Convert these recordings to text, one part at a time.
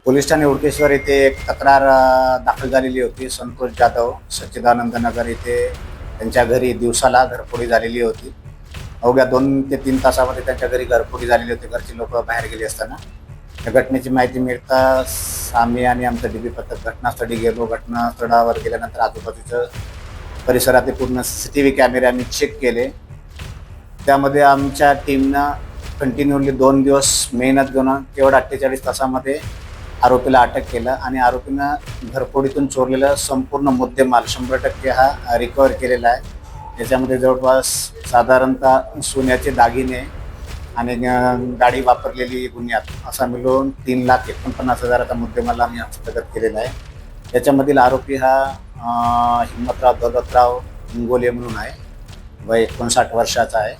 Police Thane उडकेश्वर येथे एक तक्रार दाखल झालेली होती. संतोष जाधव सच्चिदानंद नगर येथे त्यांच्या घरी दिवसाला घरफोडी झालेली होती. अवघ्या 2 ते 3 तासामध्ये त्यांच्या घरी घरफोडी झालेली होती. घरची लोक बाहेर गेली असताना या घटनेची माहिती मिळताच आम्ही आणि आमचं डीबी पथक घटनास्थळी गेलो. घटनास्थळावर गेल्यानंतर आजूबाजूचं परिसरातील पूर्ण CCTV कॅमेरे आम्ही चेक केले. त्यामध्ये आमच्या टीमनं कंटिन्यूली 2 दिवस मेहनत घेऊन केवळ 48 तासामध्ये आरोपीला अटक केलं आणि आरोपीनं घरफोडीतून चोरलेला संपूर्ण मुद्देमाल 100% हा रिकवर केलेला आहे. याच्यामध्ये जवळपास साधारणतः सोन्याचे दागिने आणि गाडी वापरलेली गुन्ह्यात असा मिळून 3,49,000चा मुद्देमाल आम्ही हस्तगत केलेला आहे. याच्यामधील आरोपी हा हिम्मतराव दौलतराव इंगोले म्हणून आहे. वय 59 वर्षाचा आहे.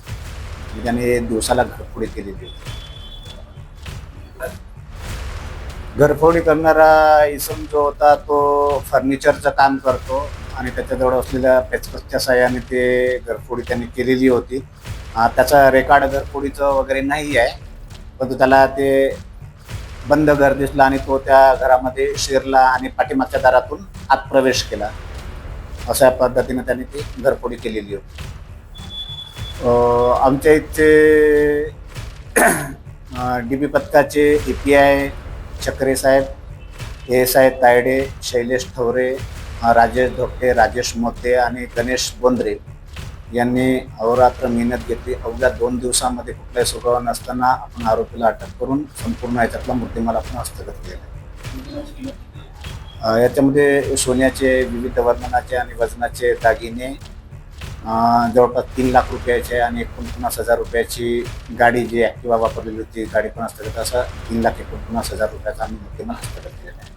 त्याने दिवसाला घरफोडी केलेली होती. घरफोडी करणारा इसम जो होता तो फर्निचरचं काम करतो आणि त्याच्याजवळ असलेल्या पेचकसच्या साह्याने ते घरफोडी त्यांनी केलेली होती. त्याचा रेकॉर्ड घरफोडीचं वगैरे नाही आहे, परंतु त्याला ते बंद घर दिसलं आणि तो त्या घरामध्ये शिरला आणि पाठीमागच्या दारातून आत प्रवेश केला. अशा पद्धतीने त्यांनी ती घरफोडी केलेली होती. आमच्या इथचे DB पथकाचे API चक्रे साहेब, ASI तायडे, शैलेश ठवरे, राजेश धोपटे, राजेश मोते आणि गणेश बोंद्रे यांनी अहोरात्र मेहनत घेतली. अवघ्या 2 दिवसामध्ये कुठलाही सुगावा नसताना आपण आरोपीला अटक करून संपूर्ण याच्यातला मुद्देमाल आपण हस्तगत केला. याच्यामध्ये सोन्याचे विविध वर्णनाचे आणि वजनाचे दागिने जवळपास 3 लाख रुपयाचे आणि 49,000 रुपयाची गाडी जी ॲक्टिवा वापरलेली होती गाडी पण हस्तगत, असं 3,49,000 रुपयाचा आम्ही मुद्देमाल हस्तगत केलेला आहे.